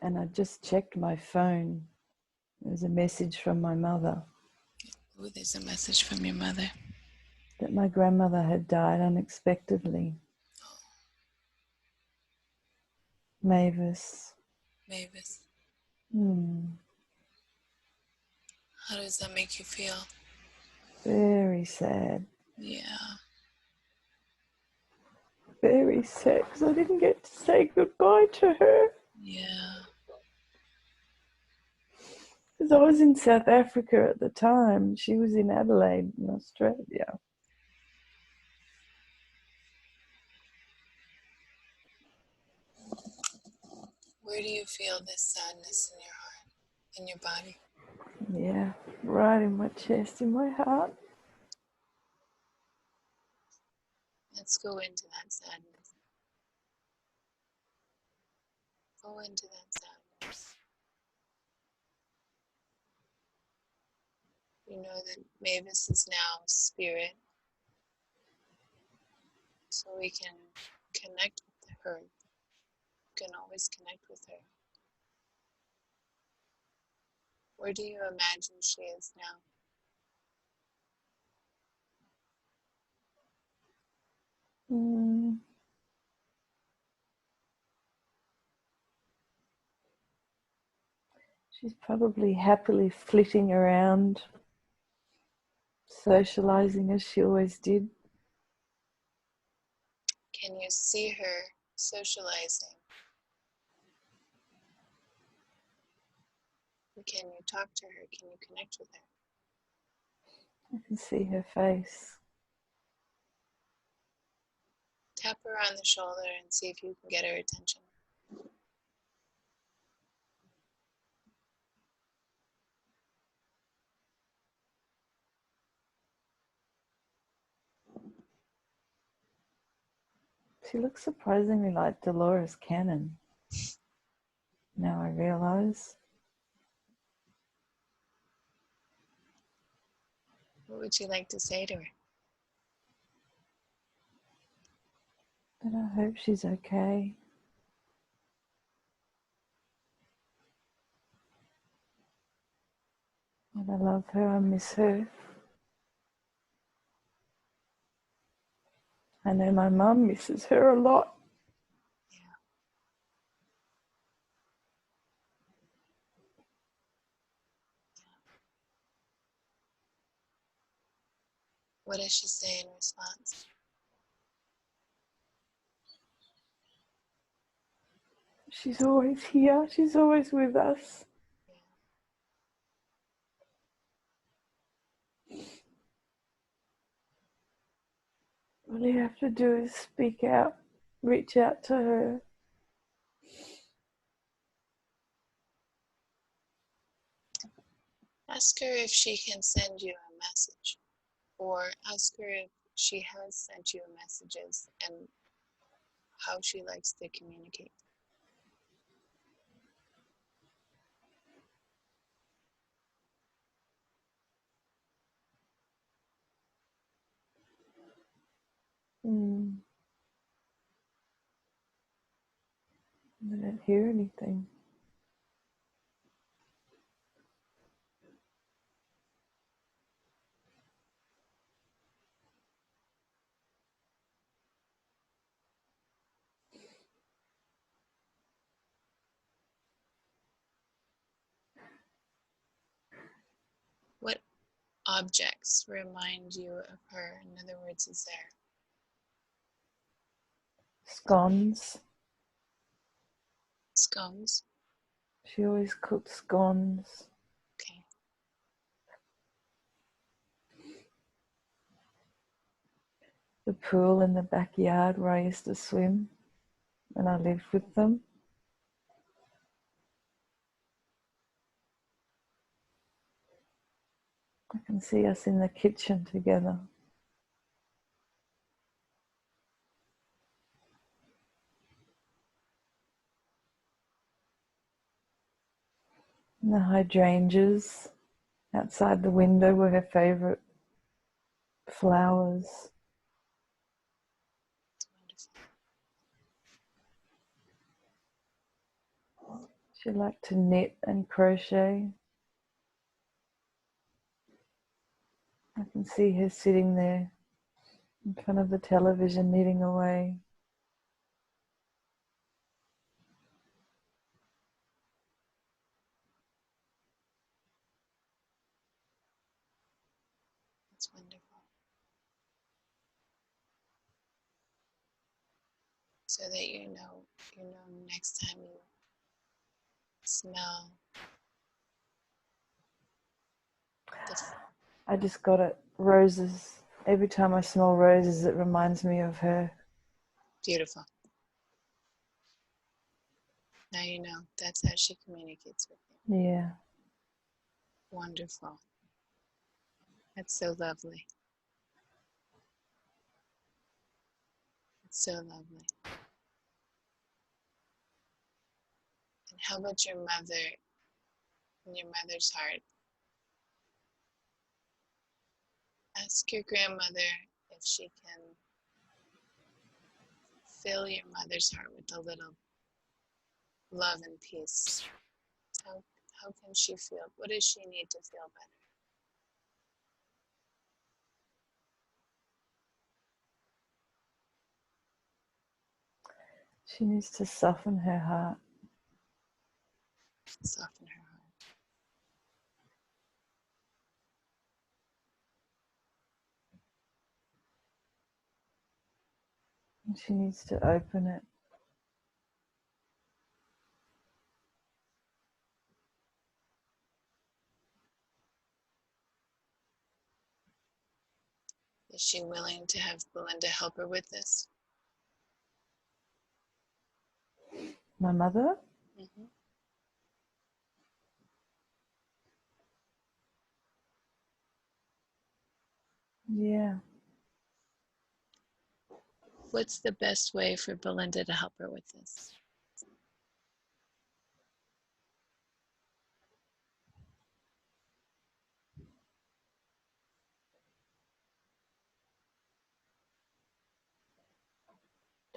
and I just checked my phone. There's a message from my mother. Oh, there's a message from your mother. That my grandmother had died unexpectedly. Mavis. Mavis. Hmm. How does that make you feel? Very sad. Yeah. Very sad, because I didn't get to say goodbye to her. Yeah. Because I was in South Africa at the time. She was in Adelaide in Australia. Where do you feel this sadness in your heart, in your body? Yeah, right in my chest, in my heart. Let's go into that sadness. Go into that sadness. You know that Mavis is now spirit, so we can connect with her. You can always connect with her. Where do you imagine she is now? She's probably happily flitting around, socializing as she always did. Can you see her socializing? Can you talk to her? Can you connect with her? I can see her face. Tap her on the shoulder and see if you can get her attention. She looks surprisingly like Dolores Cannon. Now I realize. What would you like to say to her? But I hope she's okay. And I love her, I miss her. I know my mum misses her a lot. Yeah. What does she say in response? She's always here, she's always with us. All you have to do is speak out, reach out to her. Ask her if she can send you a message, or ask her if she has sent you messages and how she likes to communicate. I don't hear anything. What objects remind you of her? In other words, is there? Scones. Scones? She always cooks scones. Okay. The pool in the backyard where I used to swim when I lived with them. I can see us in the kitchen together. And the hydrangeas outside the window were her favourite flowers. It's wonderful. She liked to knit and crochet. I can see her sitting there in front of the television knitting away. It's wonderful. So that you know next time you smell the I just got it. Roses. Every time I smell roses, it reminds me of her. beautiful. Now you know that's how she communicates with you. Yeah. Wonderful. That's so lovely. It's so lovely. And how about your mother and your mother's heart? Ask your grandmother if she can fill your mother's heart with a little love and peace. How can she feel? What does she need to feel better? She needs to soften her heart. Soften her heart. And she needs to open it. Is she willing to have Belinda help her with this? My mother? Mm-hmm. Yeah. What's the best way for Belinda to help her with this?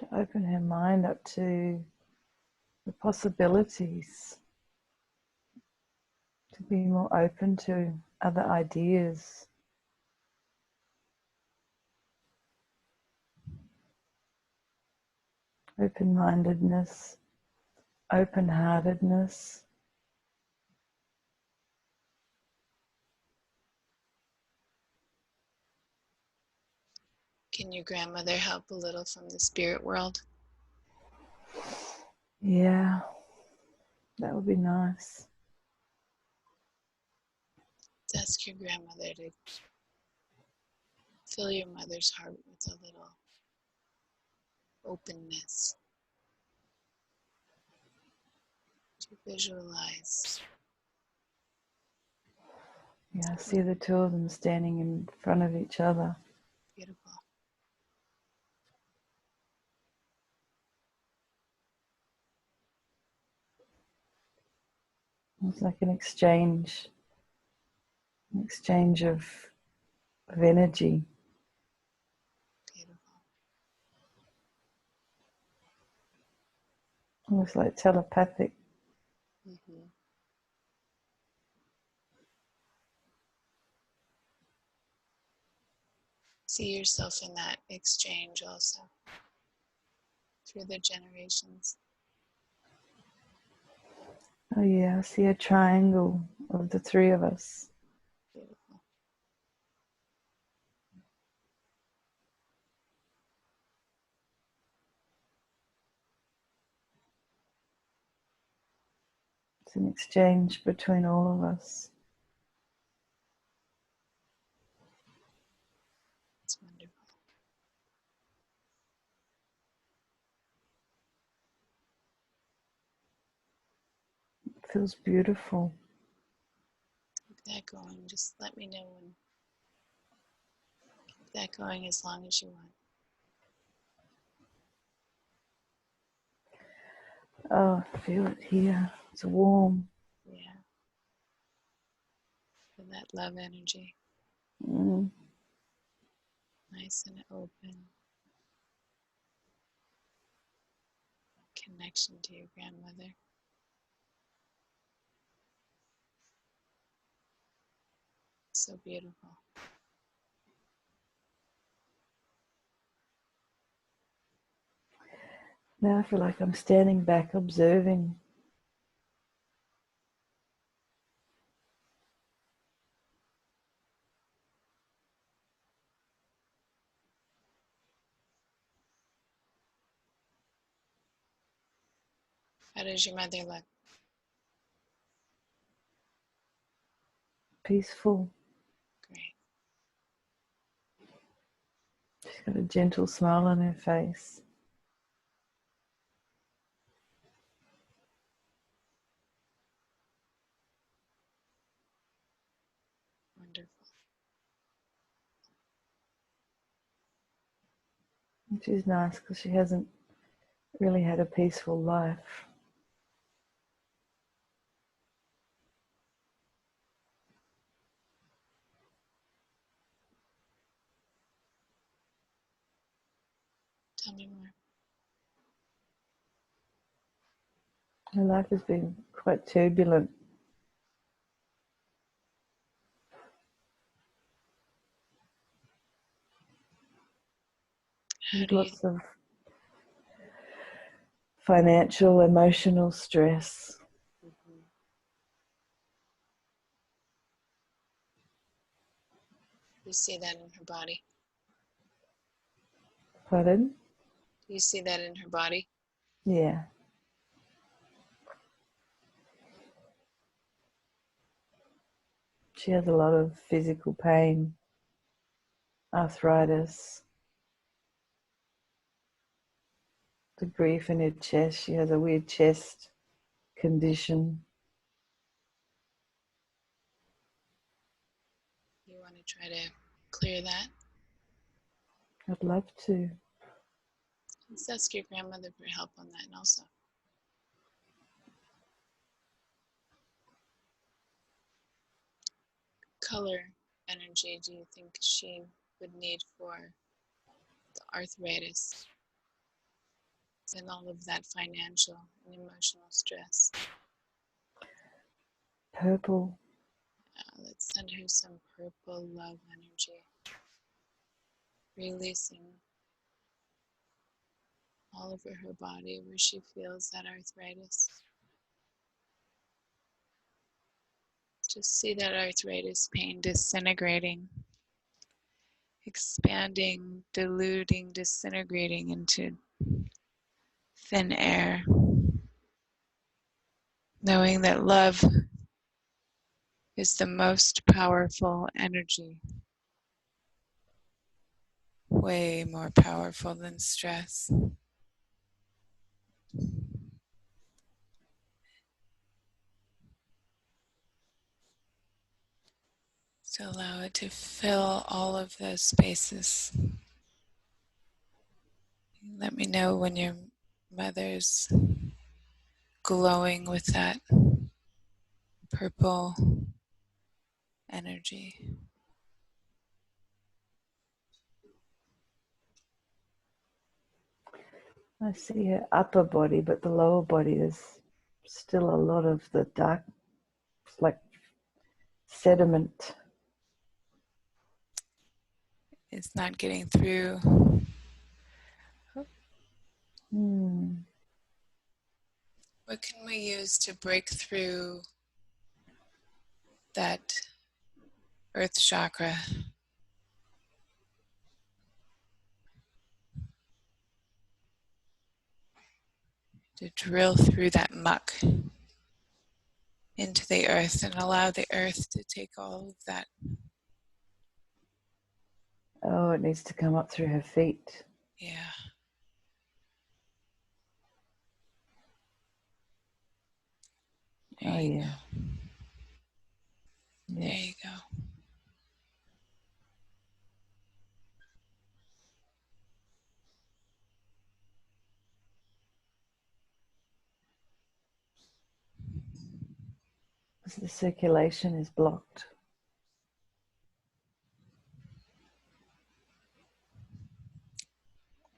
To open her mind up to the possibilities. To be more open to other ideas. Open-mindedness. Open-heartedness. Can your grandmother help a little from the spirit world? Yeah. That would be nice. Let's ask your grandmother to fill your mother's heart with a little openness, to visualize. Yeah, I see the two of them standing in front of each other. Beautiful. It's like an exchange of energy. Beautiful. Almost like telepathic. Mm-hmm. See yourself in that exchange also through the generations. Oh yeah, I see a triangle of the three of us. Beautiful. It's an exchange between all of us. It's wonderful. It feels beautiful. Keep that going. Just let me know when. Keep that going as long as you want. Oh, I feel it here. It's warm. Yeah. Feel that love energy. Mm. Nice and open. Connection to your grandmother. So beautiful. Now I feel like I'm standing back observing. How does your mother look? Peaceful. Great. She's got a gentle smile on her face. Wonderful. Which is nice because she hasn't really had a peaceful life. Tell me more. Her life has been quite turbulent. How There's do you lots of financial, emotional stress. mhm. You see that in her body? Pardon? Do you see that in her body? Yeah. She has a lot of physical pain, arthritis, the grief in her chest. She has a weird chest condition. You want to try to clear that? I'd love to. Let's ask your grandmother for help on that also. Color energy do you think she would need for the arthritis and all of that financial and emotional stress? Purple. Let's send her some purple love energy, releasing all over her body where she feels that arthritis. Just see that arthritis pain disintegrating, expanding, diluting, disintegrating into thin air, knowing that love is the most powerful energy, way more powerful than stress. So allow it to fill all of those spaces. Let me know when your mother's glowing with that purple energy. I see her upper body, but the lower body is still a lot of the dark, like sediment. It's not getting through. What can we use to break through that earth chakra? To drill through that muck into the earth and allow the earth to take all of that. Oh, it needs to come up through her feet. Yeah. There Oh, you yeah. go. Yeah. There you go. The circulation is blocked.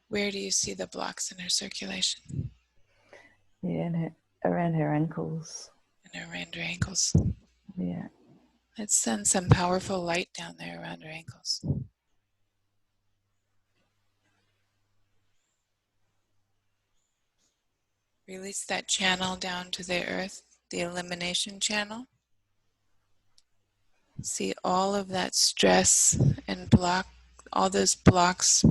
Where do you see the blocks in her circulation? Yeah, and around her ankles. And around her ankles. Yeah. Let's send some powerful light down there around her ankles. Release that channel down to the earth, the elimination channel. See all of that stress and all those blocks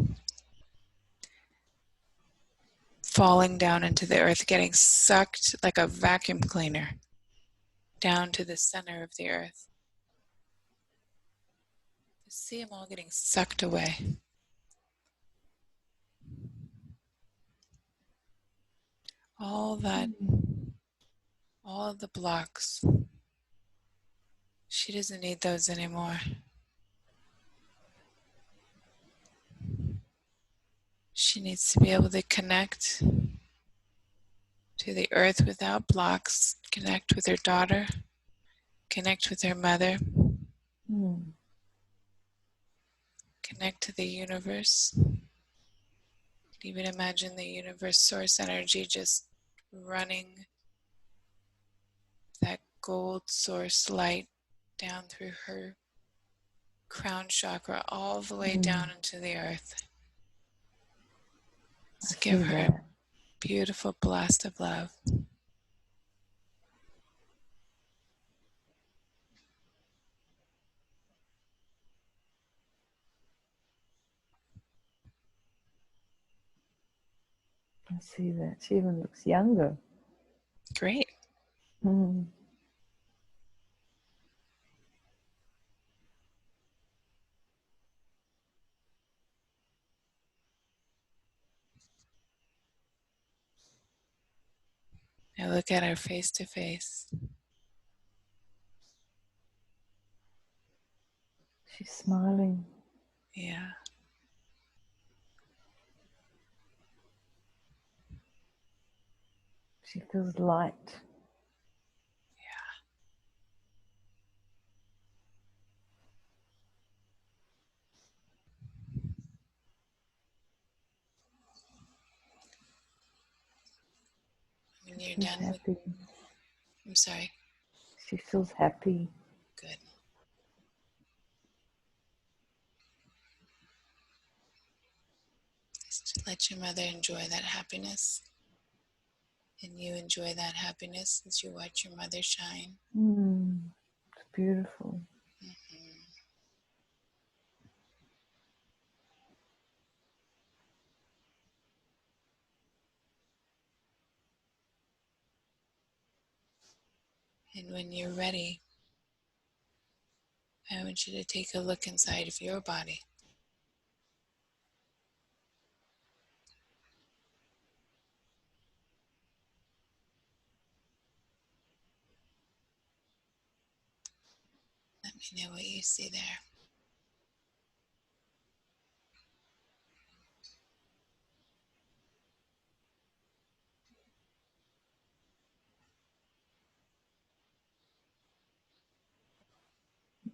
falling down into the earth, getting sucked like a vacuum cleaner down to the center of the earth. Just see them all getting sucked away. All that, all of the blocks. She doesn't need those anymore. She needs to be able to connect to the earth without blocks, connect with her daughter, connect with her mother, connect to the universe. Even imagine the universe source energy just running that gold source light down through her crown chakra all the way down into the earth. Let's give her a beautiful blast of love. I see that. She even looks younger. Great. Mm. Now look at her face to face. She's smiling. Yeah. She feels light. When you're She's done happy. I'm sorry. She feels happy. Good. Just let your mother enjoy that happiness. And you enjoy that happiness as you watch your mother shine. It's beautiful. And when you're ready, I want you to take a look inside of your body. Let me know what you see there.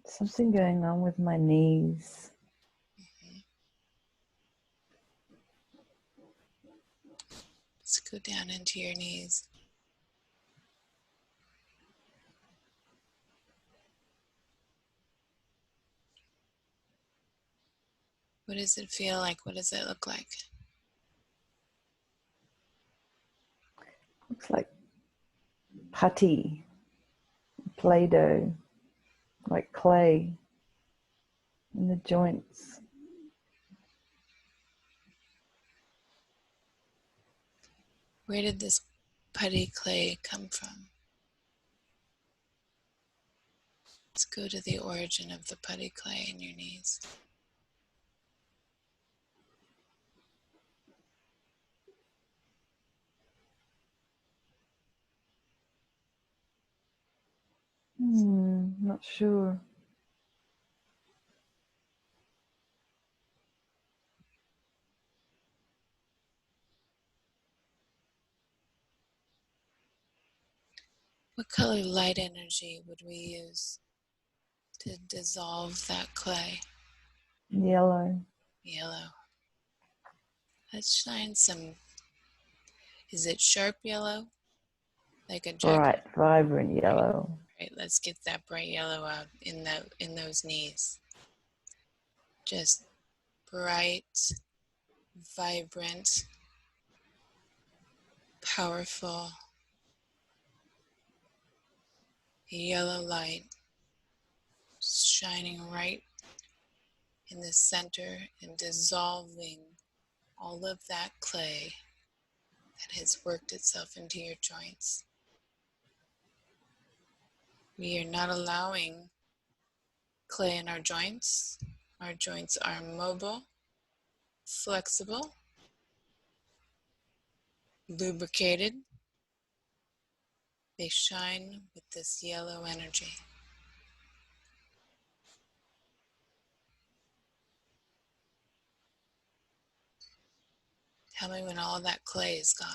Something going on with my knees. Let's go down into your knees. What does it feel like? What does it look like? Looks like putty, Play-Doh, like clay in the joints. Where did this putty clay come from? Let's go to the origin of the putty clay in your knees. Not sure. What color light energy would we use to dissolve that clay? Yellow. Yellow. Let's shine some. Is it sharp yellow? Like a jack? Bright, vibrant yellow. Right, let's get that bright yellow out in those knees. Just bright, vibrant, powerful yellow light shining right in the center and dissolving all of that clay that has worked itself into your joints. We are not allowing clay in our joints. Our joints are mobile, flexible, lubricated. They shine with this yellow energy. Tell me when all that clay is gone.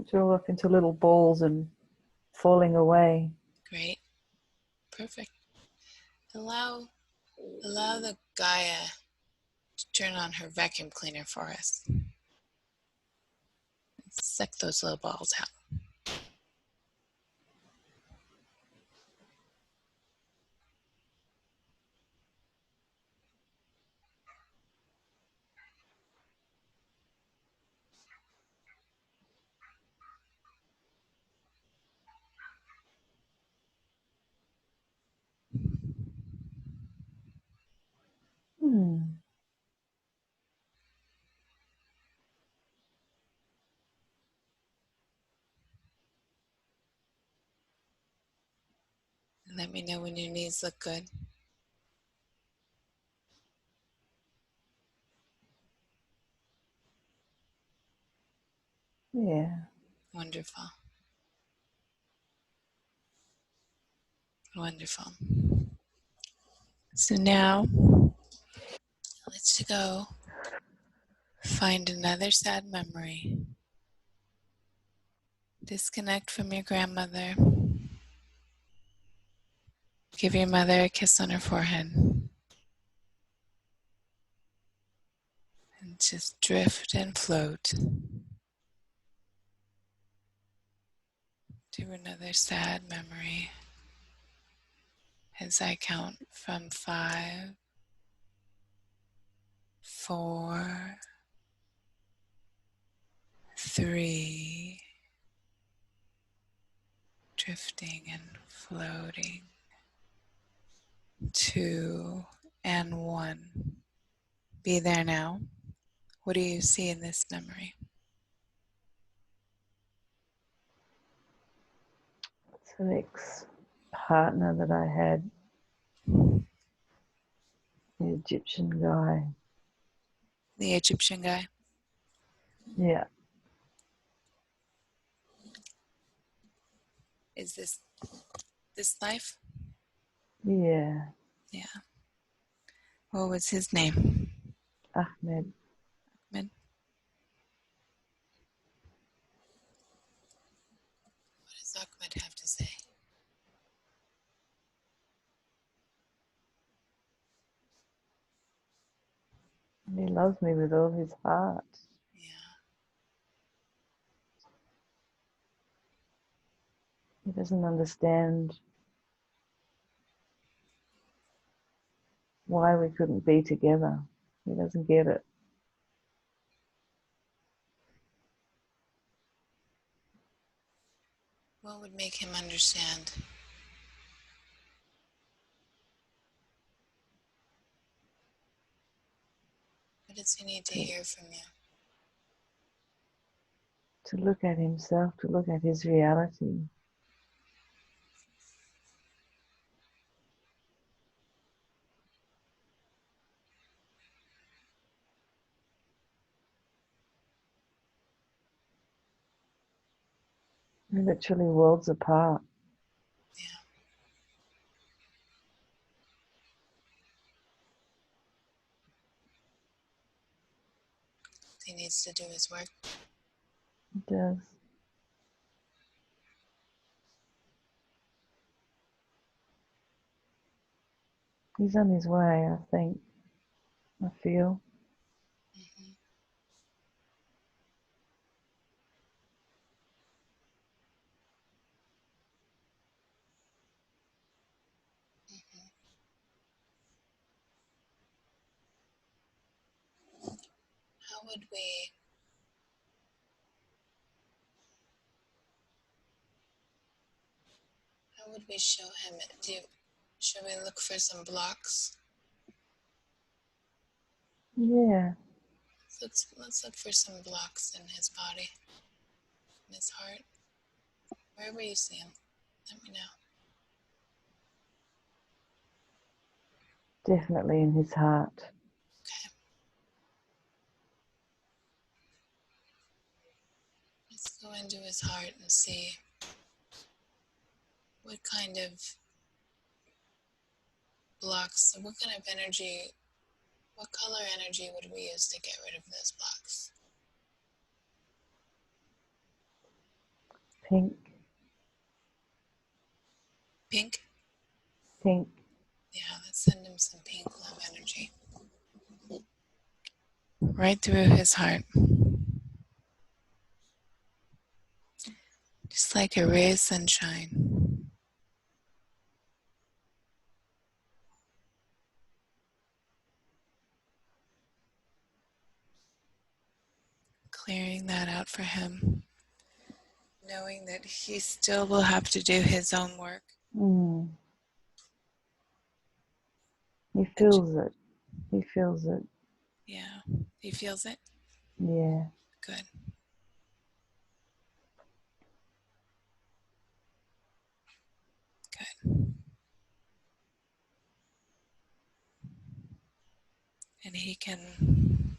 It's all up into little balls and falling away. Great. Perfect. Allow the Gaia to turn on her vacuum cleaner for us. Suck those little balls out. Hmm. Let me know when your knees look good. Yeah. Wonderful. Wonderful. So now, let's go find another sad memory. Disconnect from your grandmother. Give your mother a kiss on her forehead. And just drift and float to another sad memory as I count from 5, 4, 3, drifting and floating, 2, and 1. Be there now. What do you see in this memory? It's an ex-partner that I had, the Egyptian guy. The Egyptian guy? Yeah. Is this life? Yeah. Yeah. What was his name? Ahmed. Ahmed? What does Ahmed have to say? He loves me with all his heart. Yeah. He doesn't understand why we couldn't be together. He doesn't get it. What would make him understand? What does he need to To, hear from you? to look at himself, to look at his reality. We're literally worlds apart. Yeah. He needs to do his work. He does. He's on his way, I think. I feel. Mm-hmm. Mm-hmm. How would we show him it? Should we look for some blocks? Yeah, Let's look for some blocks in his body, in his heart. Wherever you see him, let me know. definitely in his heart. Okay. Let's go into his heart and see what kind of blocks, what kind of energy, what color energy would we use to get rid of those blocks? Pink, Pink? pink. Yeah, let's send him some pink love energy. Right through his heart. Just like a ray of sunshine. Clearing that out for him. Knowing that he still will have to do his own work. Mm. He feels it. He feels it. Yeah, he feels it? Yeah. Good. Good. And he can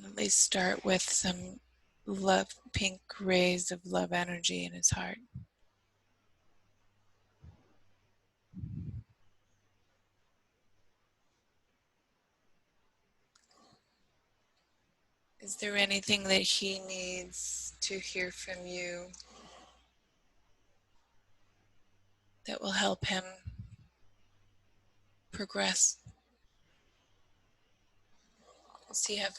at least start with some love, pink rays of love energy in his heart. Is there anything that he needs to hear from you that will help him progress? Does he have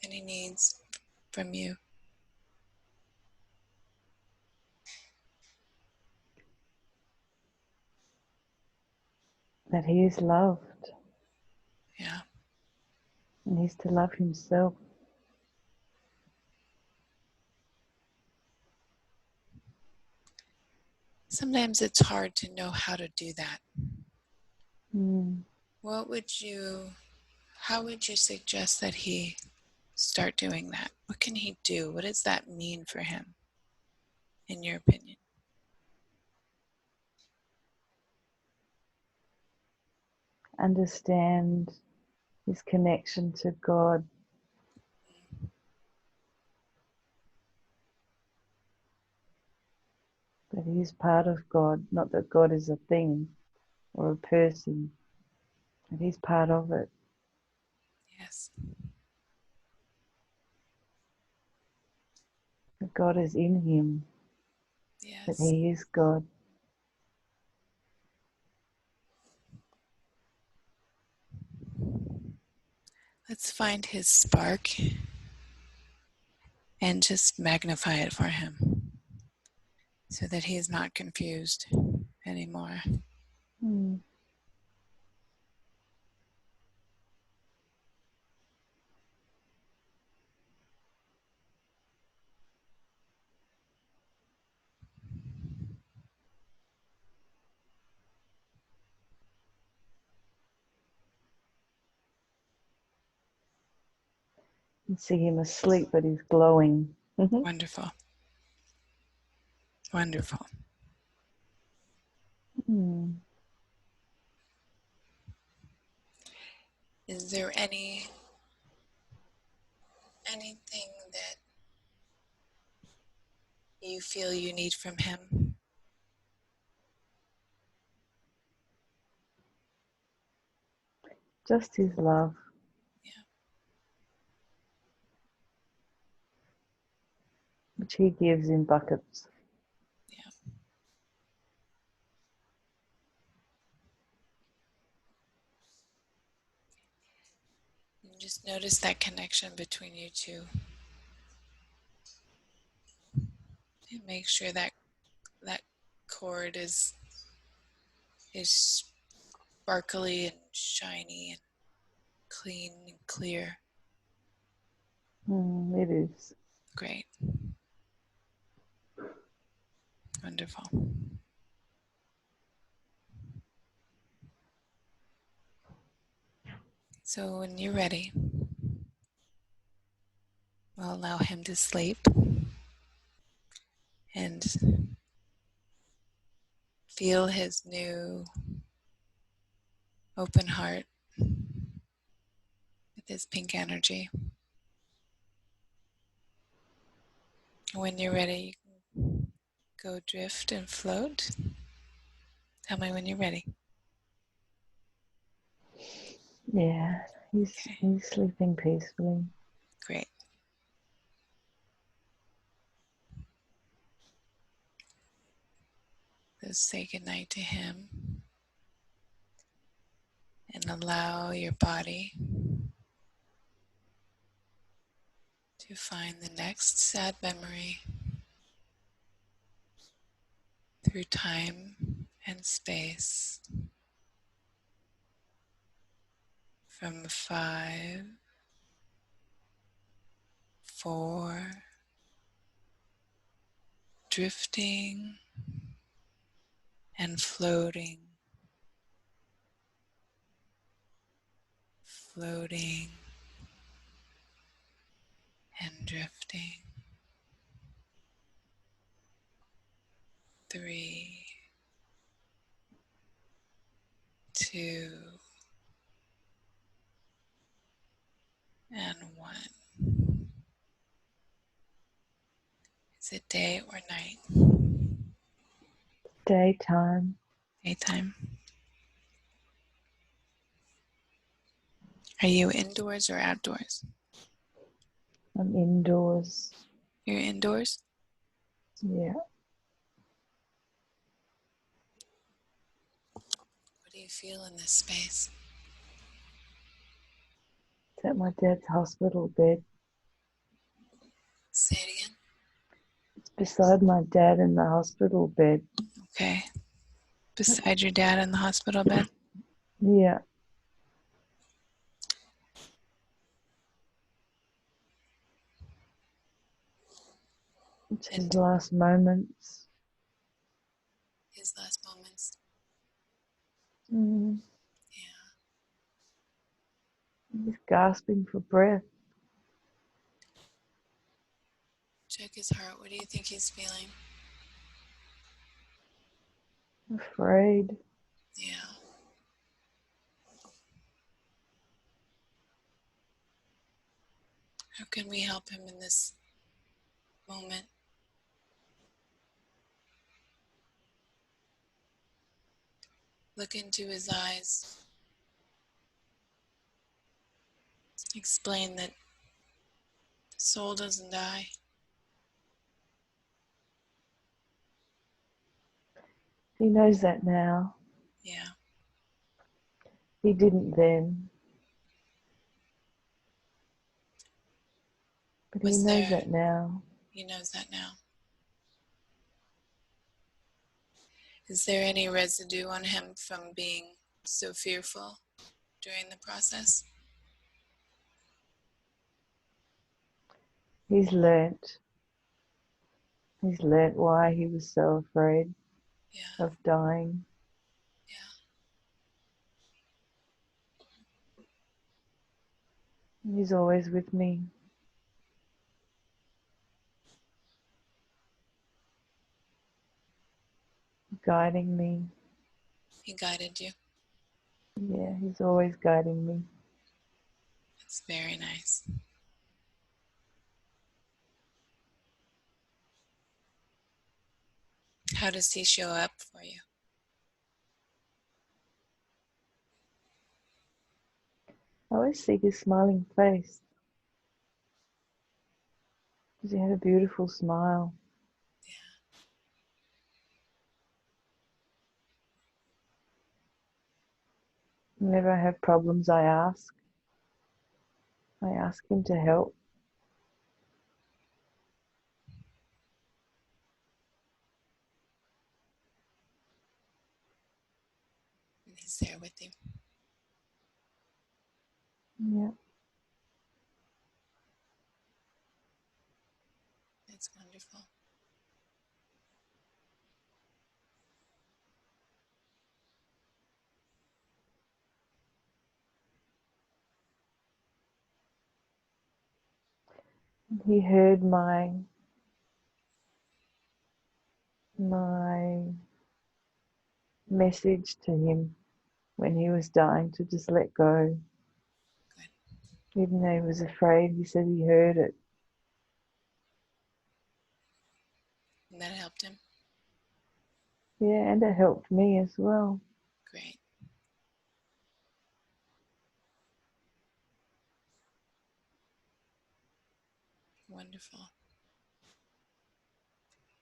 any needs from you? That he is loved. Yeah. And he's to love himself. Sometimes it's hard to know how to do that. Mm. How would you suggest that he start doing that? What can he do? What does that mean for him, in your opinion? Understand his connection to God. That he is part of God. Not that God is a thing or a person. That he's part of it. Yes. That God is in him. That Yes. he is God. Let's find his spark and just magnify it for him so that he is not confused anymore. Mm. You see him asleep, but he's glowing. Wonderful. Wonderful. Mm. Is there anything that you feel you need from him? Just his love. Yeah. Which he gives in buckets. Yeah. just notice that connection between you two. And make sure that that cord is sparkly and shiny and clean and clear. It is. Great. Wonderful. So when you're ready, we'll allow him to sleep and feel his new open heart with his pink energy. When you're ready, you can go drift and float. Tell me when you're ready. Yeah, he's sleeping peacefully. Great. Let's say goodnight to him and allow your body to find the next sad memory through time and space from 5, 4, drifting and floating, floating and drifting. 3, 2, and 1. Is it day or night? Daytime. Daytime. Are you indoors or outdoors? I'm indoors. You're indoors? Yeah. What do you feel in this space? It's at my dad's hospital bed. Say it again. It's beside my dad in the hospital bed. Okay. Beside your dad in the hospital bed? Yeah. It's his And last moments. his last moments? Mm. Yeah. He's gasping for breath. Check his heart. What do you think he's feeling? Afraid. Yeah. How can we help him in this moment? Look into his eyes. Explain that the soul doesn't die. He knows that now. Yeah. He didn't then. But he knows that now. He knows that now. Is there any residue on him from being so fearful during the process? He's learnt. He's learnt why he was so afraid Yeah. of dying. Yeah. He's always with me, guiding me. He guided you. Yeah, he's always guiding me. That's very nice. How does he show up for you? I always see his smiling face because he had a beautiful smile. Whenever I have problems, I ask. I ask him to help. And he's there with you. Yeah. It's wonderful. He heard my message to him when he was dying to just let go. Good. Even though he was afraid, he said he heard it. And that helped him? Yeah, and it helped me as well. Great. Wonderful.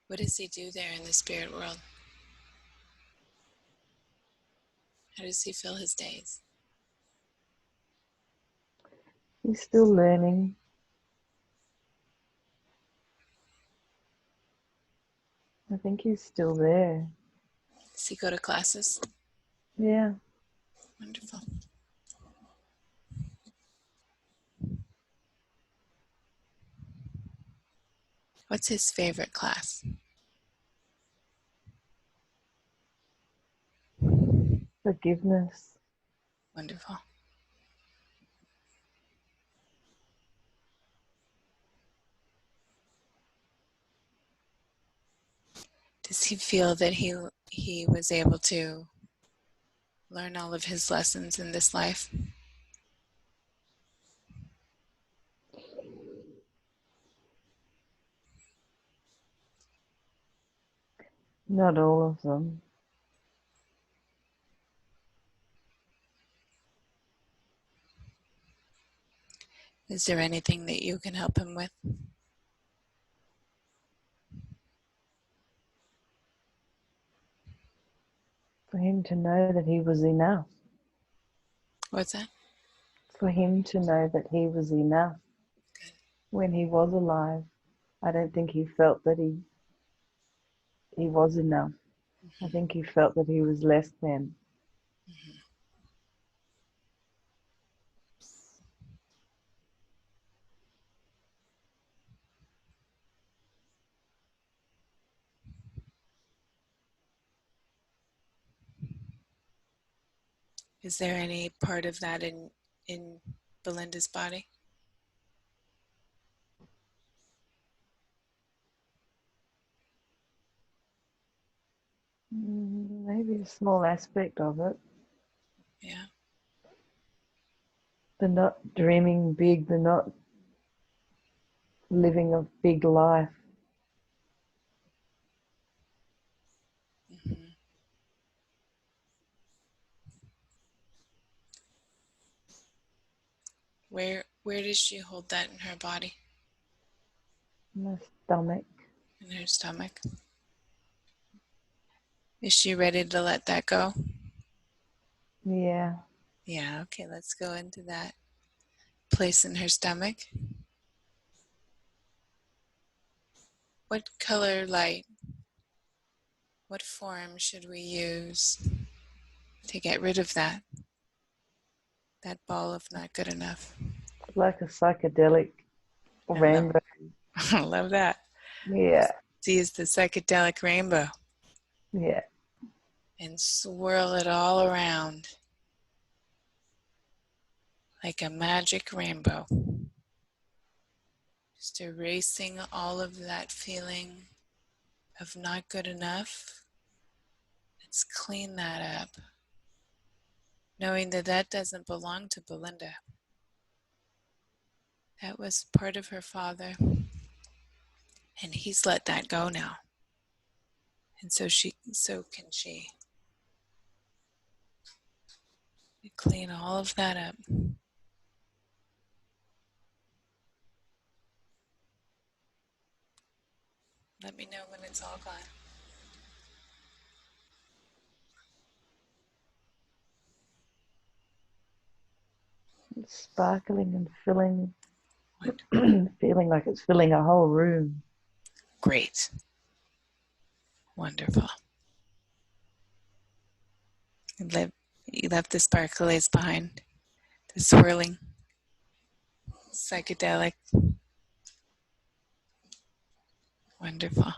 What does he do there in the spirit world? How does he fill his days? He's still learning. I think he's still there. Does he go to classes? Yeah. Wonderful. What's his favorite class? Forgiveness. Wonderful. Does he feel that he was able to learn all of his lessons in this life? Not all of them. Is there anything that you can help him with? For him to know that he was enough. What's that? For him to know that he was enough. Good. When he was alive, I don't think he felt that he was enough. Mm-hmm. I think he felt that he was less than. Mm-hmm. Is there any part of that in Belinda's body? Maybe a small aspect of it. Yeah. They're not dreaming big. They're not living a big life. Mm-hmm. Where does she hold that in her body? In the stomach. In her stomach? Is she ready to let that go? Yeah. Yeah, okay, let's go into that place in her stomach. What color light, what form should we use to get rid of that ball of not good enough? Like a psychedelic I love, rainbow. I love that. Yeah. Use the psychedelic rainbow Yeah. and swirl it all around like a magic rainbow. Just erasing all of that feeling of not good enough. Let's clean that up, knowing that that doesn't belong to Belinda. That was part of her father, and he's let that go now. And so can she. Clean all of that up. Let me know when it's all gone. it's sparkling and filling, Wonderful. feeling like it's filling a whole room. Great. Wonderful. You left the sparklies behind, the swirling, psychedelic. Wonderful.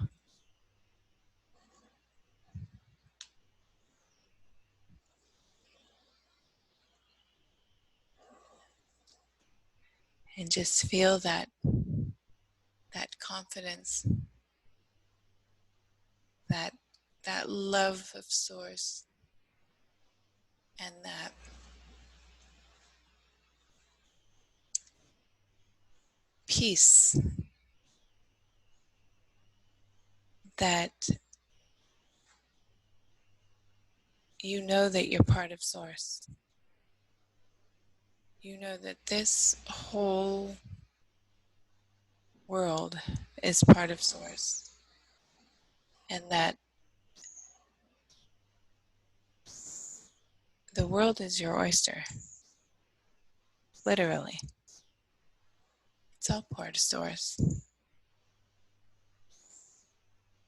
And just feel that confidence, that that love of source, and that peace that you know that you're part of source. You know that this whole world is part of source, and that the world is your oyster, literally. It's all part of source.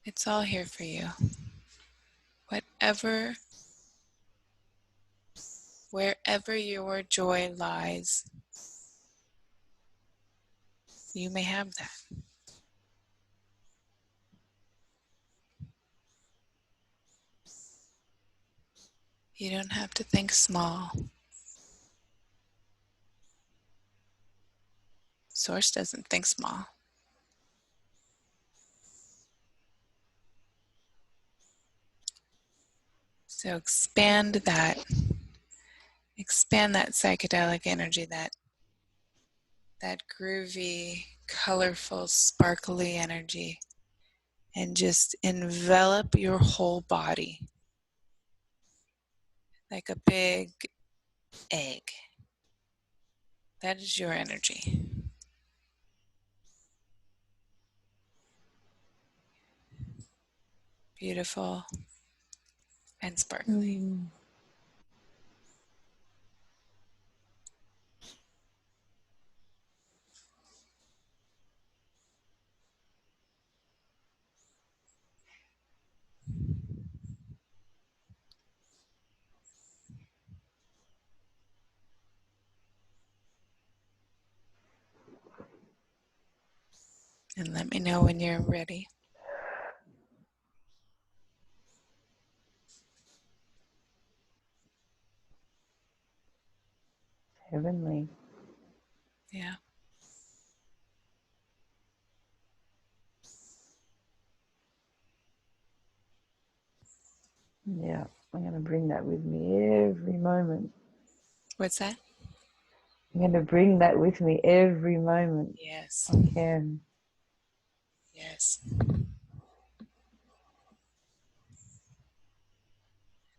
It's all here for you. Whatever, wherever your joy lies, you may have that. You don't have to think small. Source doesn't think small. So expand that psychedelic energy, that groovy, colorful, sparkly energy, and just envelop your whole body like a big egg. That is your energy. Beautiful and sparkly. Mm. And let me know when you're ready. Heavenly. Yeah. Yeah, I'm going to bring that with me every moment. What's that? I'm going to bring that with me every moment Yes. I can. Yes.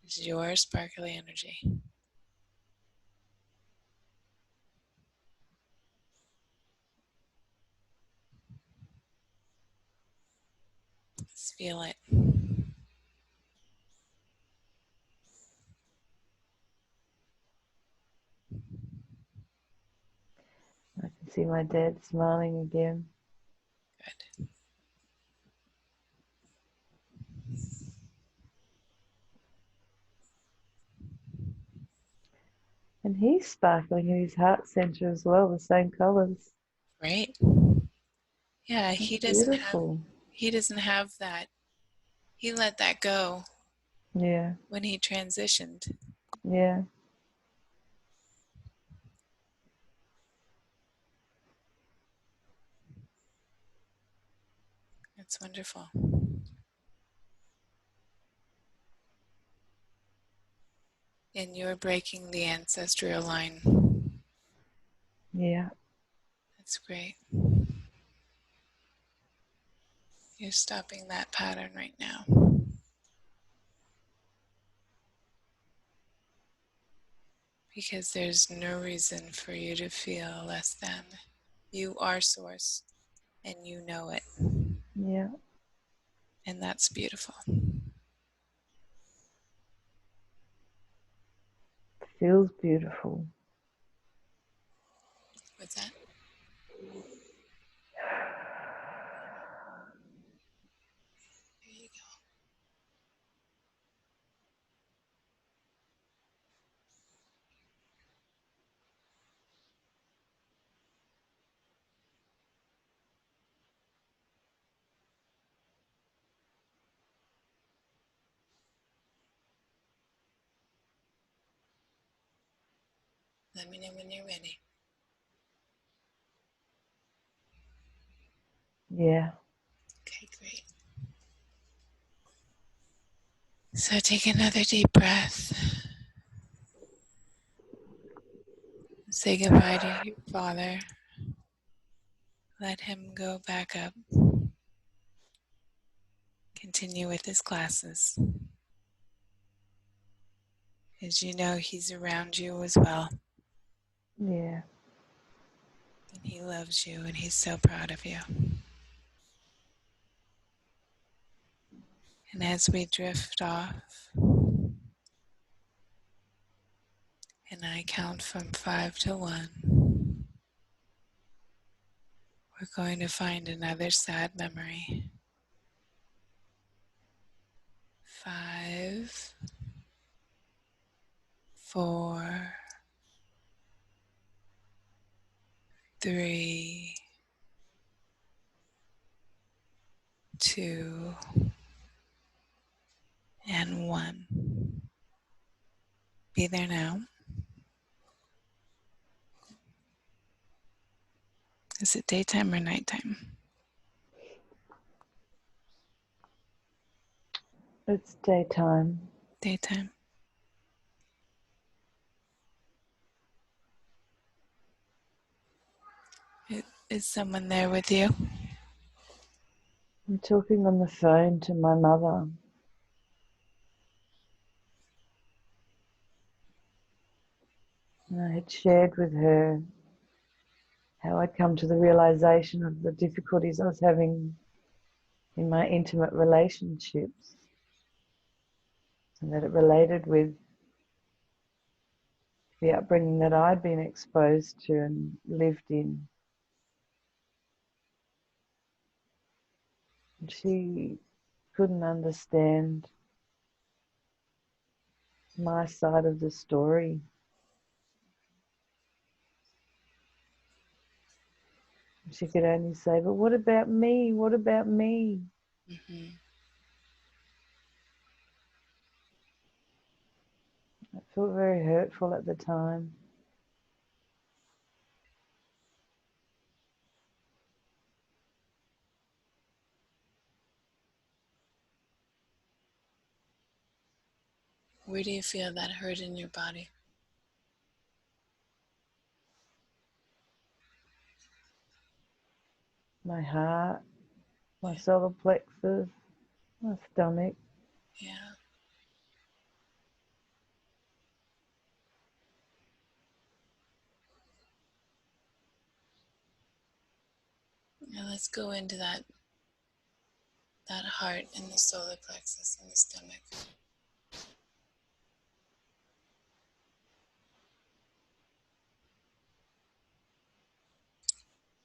It's your sparkly energy. Let's feel it. I can see my dad smiling again. Good. And he's sparkling in his heart center as well, the same colors. Great. Yeah, That's beautiful. he doesn't have that. He let that go Yeah, when he transitioned. yeah. It's wonderful. And you're breaking the ancestral line. Yeah, That's great. You're stopping that pattern right now. Because there's no reason for you to feel less than. You are source and you know it. yeah. And that's beautiful. Feels beautiful. What's that? There you go. Let me know when you're ready. Yeah. Okay, great. So take another deep breath. Say goodbye to your father. Let him go back up. Continue with his classes. As you know, he's around you as well. Yeah. And he loves you and he's so proud of you. And as we drift off, and I count from 5 to 1, we're going to find another sad memory. 5, 4, 3, 2, and 1. Be there now. Is it daytime or nighttime? It's daytime. Daytime. Is someone there with you? I'm talking on the phone to my mother. And I had shared with her how I'd come to the realization of the difficulties I was having in my intimate relationships, and that it related with the upbringing that I'd been exposed to and lived in. And she couldn't understand my side of the story. She could only say, but what about me? What about me? Mm-hmm. It felt very hurtful at the time. Where do you feel that hurt in your body? My heart, my solar plexus, my stomach. Yeah. Now let's go into that heart and the solar plexus and the stomach.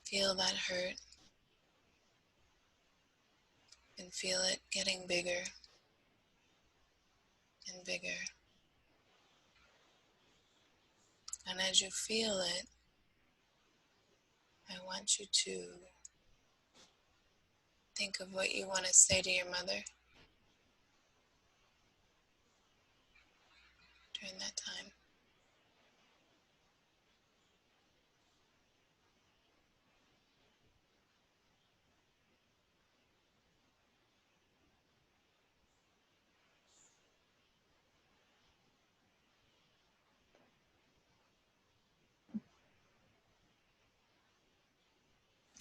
Feel that hurt and feel it getting bigger and bigger. And as you feel it, I want you to think of what you want to say to your mother during that time.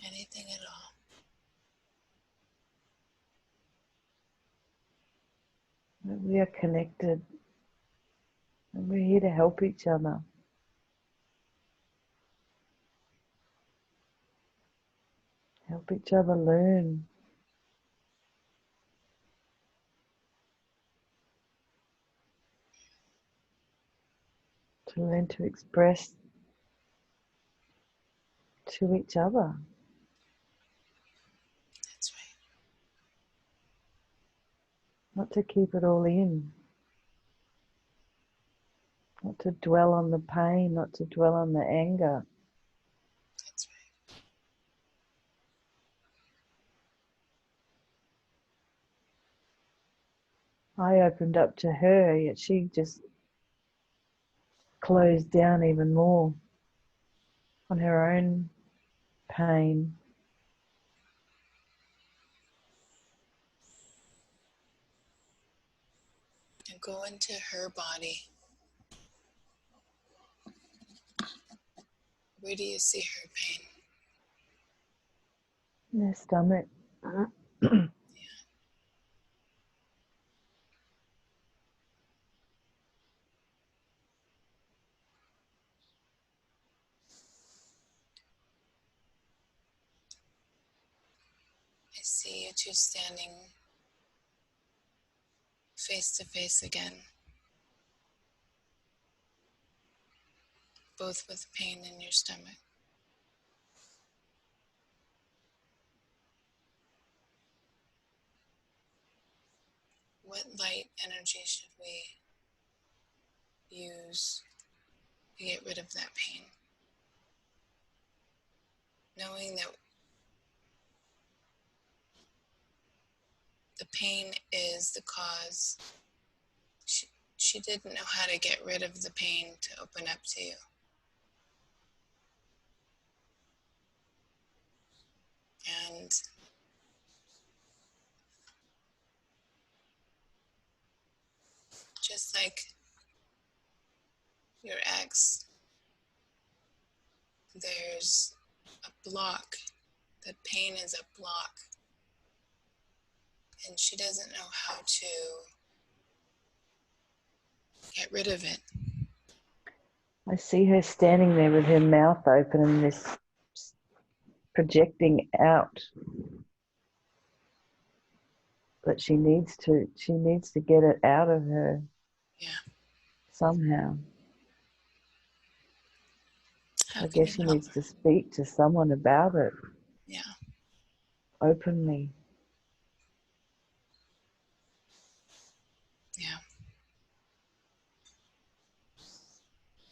Anything at all. We are connected and we're here to help each other. Help each other learn. To learn to express to each other. That's right. Not to keep it all in. Not to dwell on the pain, not to dwell on the anger. That's I opened up to her, yet she just closed down even more on her own pain. right. And go into her body. Where do you see her pain? In her stomach. I see you two standing face to face again, both with pain in your stomach. What light energy should we use to get rid of that pain? Knowing that the pain is the cause. She didn't know how to get rid of the pain to open up to you. And just like your ex, there's a block. The pain is a block. And she doesn't know how to get rid of it. I see her standing there with her mouth open and this projecting out that she needs to get it out of her. Yeah. Somehow. How I can you guess she help needs her? to speak to someone about it Yeah. openly. Yeah.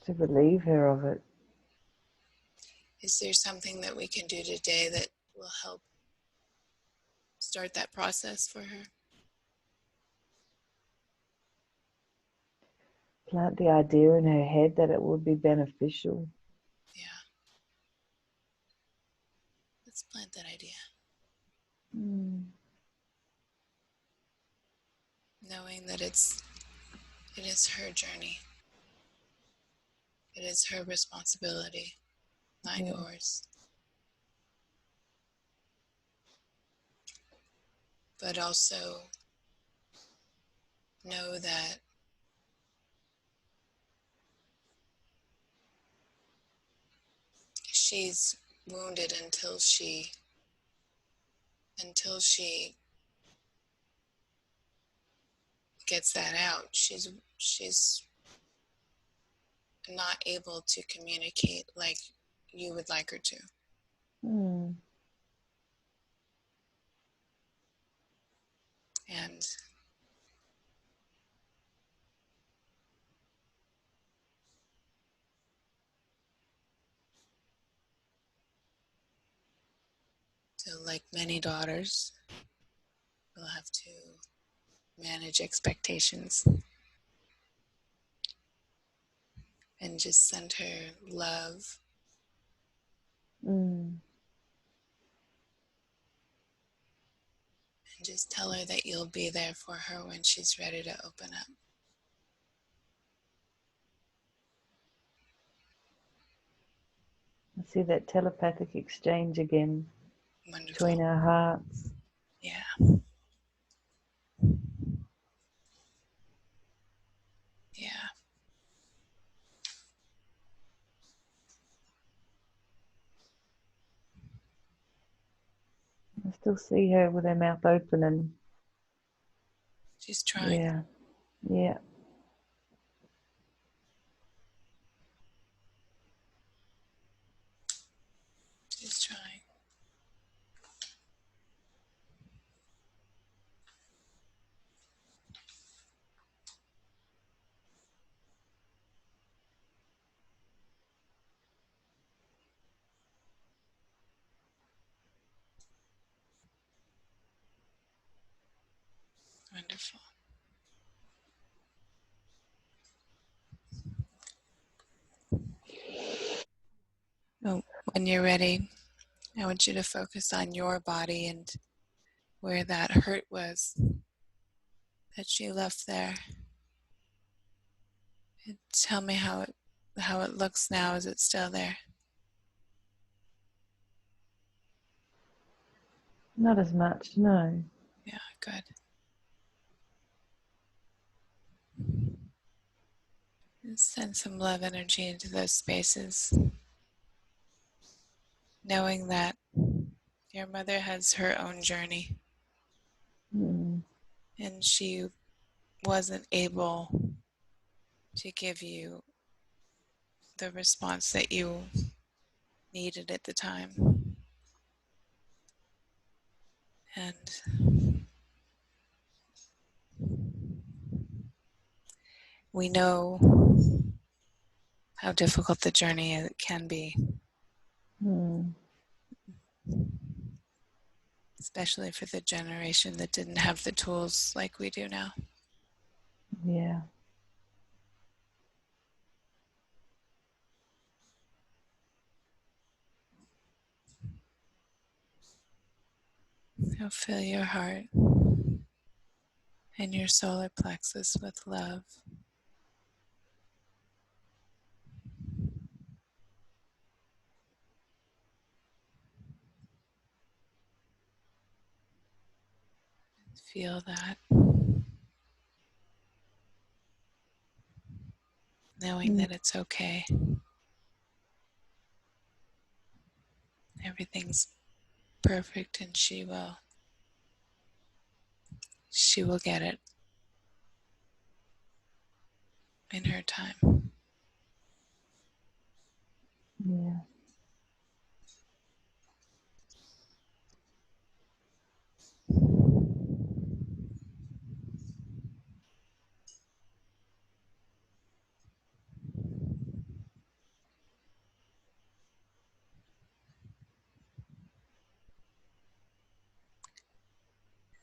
To relieve her of it. Is there something that we can do today that will help start that process for her? Plant the idea in her head that it would be beneficial. Yeah. Let's plant that idea. Knowing that it is her journey. It is her responsibility, not Yeah. yours. But also know that she's wounded until she gets that out. She's not able to communicate like you would like her to. Mm. And so, like many daughters, we'll have to manage expectations and just send her love. Mm. And just tell her that you'll be there for her when she's ready to open up. I see that telepathic exchange again Wonderful. between our hearts. Yeah. Yeah. I still see her with her mouth open and She's trying. yeah, yeah. Wonderful. Oh, when you're ready, I want you to focus on your body and where that hurt was that she left there. And tell me how it looks now. Is it still there? Not as much, no. Yeah, good. And send some love energy into those spaces, knowing that your mother has her own journey Mm. and she wasn't able to give you the response that you needed at the time. And we know how difficult the journey can be, Mm. especially for the generation that didn't have the tools like we do now. Yeah. So fill your heart and your solar plexus with love. Feel that, knowing Mm. that it's okay. Everything's perfect and she will get it in her time. Yeah.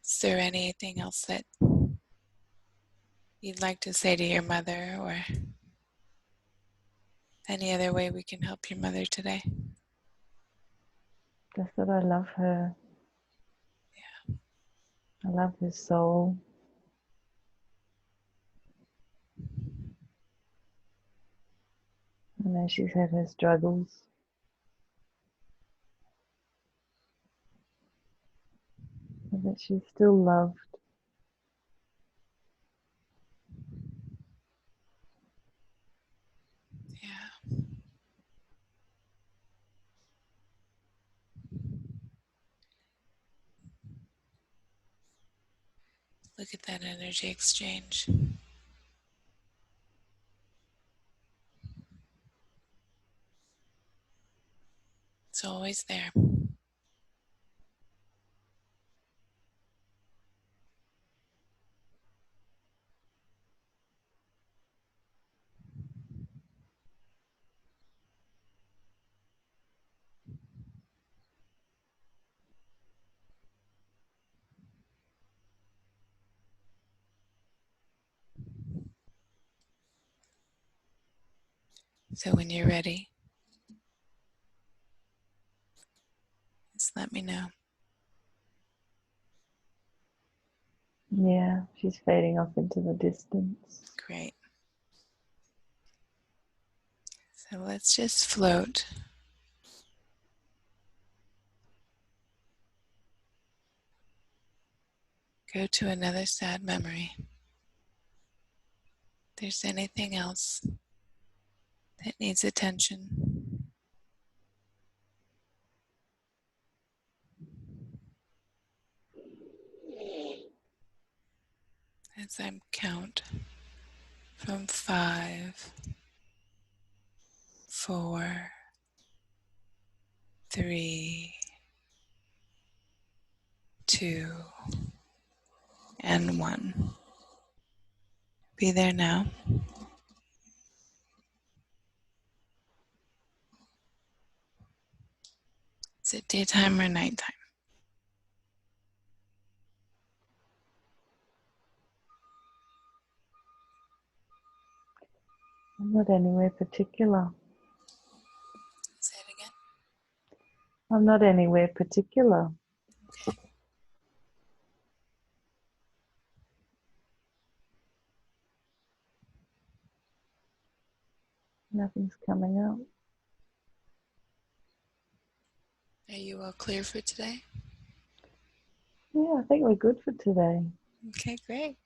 Is there anything else that you'd like to say to your mother, or any other way we can help your mother today? Just that I love her. Yeah. I love her soul. I know she's had her struggles, but that she's still loved. Yeah. Look at that energy exchange. It's always there. So when you're ready, just let me know. Yeah, she's fading off into the distance. Great. So let's just float. Go to another sad memory. If there's anything else that needs attention, as I count from 5, 4, 3, 2, and 1. Be there now. Is it daytime or nighttime? I'm not anywhere particular. Say it again. I'm not anywhere particular. Okay. Nothing's coming up. Are you all clear for today? Yeah, I think we're good for today. Okay, great.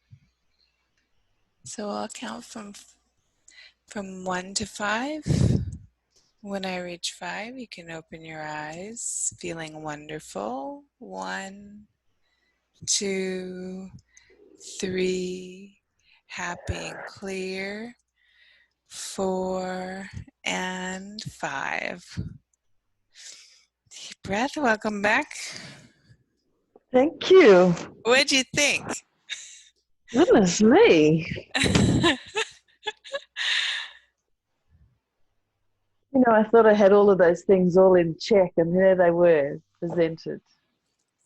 So I'll count from 1 to 5. When I reach 5, you can open your eyes, feeling wonderful. 1, 2, 3, happy and clear. 4 and 5. Deep breath. Welcome back. Thank you. What'd you think? Goodness me. You know, I thought I had all of those things all in check, and there they were presented. Isn't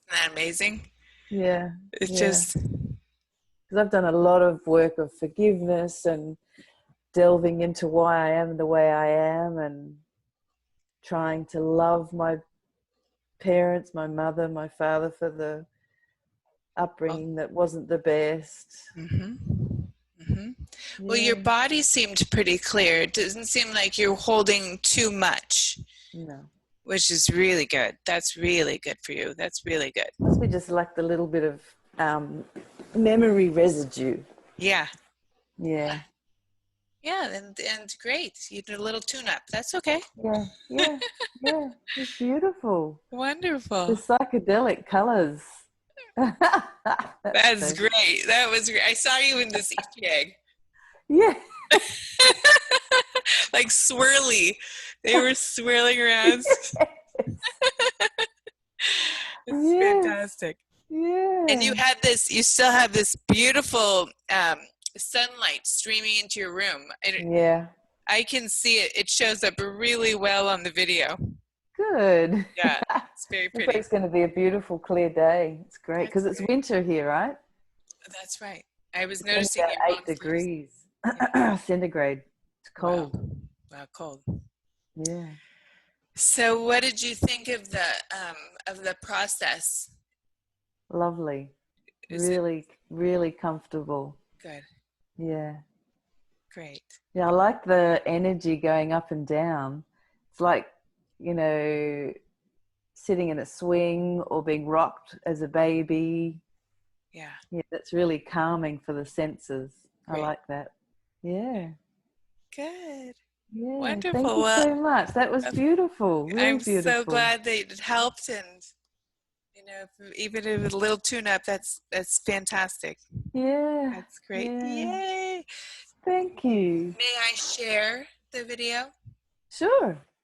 that amazing? Yeah, It's yeah. just, Because I've done a lot of work of forgiveness and delving into why I am the way I am, and trying to love my parents, my mother, my father, for the oh, upbringing that wasn't the best. mm-hmm, mm-hmm. Well, your Yeah, body seemed pretty clear. It doesn't seem like you're holding too much, no. which is really good. That's really good for you. That's really good. Must be just like the little bit of memory residue. Yeah. Yeah, Yeah, and great. You did a little tune-up. That's okay. yeah, yeah, yeah. It's beautiful. The Wonderful. psychedelic colors. That's That's so, great. That was great. I saw you in this Easter egg. yeah. Like swirly. They were swirling around. It's Yes, fantastic. And yeah, you still have this beautiful sunlight streaming into your room. yeah. I can see it. It shows up really well on the video. Good. Yeah, it's very Looks like pretty. it's going to be a beautiful, clear day. It's great because That's it's great. winter here, right? That's right. I was It's only noticing about your long eight sleeves. degrees Yeah. centigrade. It's Wow. cold. Wow, cold. Yeah, So, what did you think of the process? lovely. Is it Really, really comfortable. good? Yeah. Great. Yeah, I like the energy going up and down. It's like, you know, sitting in a swing or being rocked as a baby. Yeah. Yeah, that's really calming for the senses. I Great. like that. Yeah. Good. Yeah. Thank Wonderful. you Well, so much. That was beautiful. Really I'm so beautiful. glad that it helped, and even if it's a little tune-up, that's fantastic. Yeah. That's great. Yeah. Yay! Thank you. May I share the video? Sure.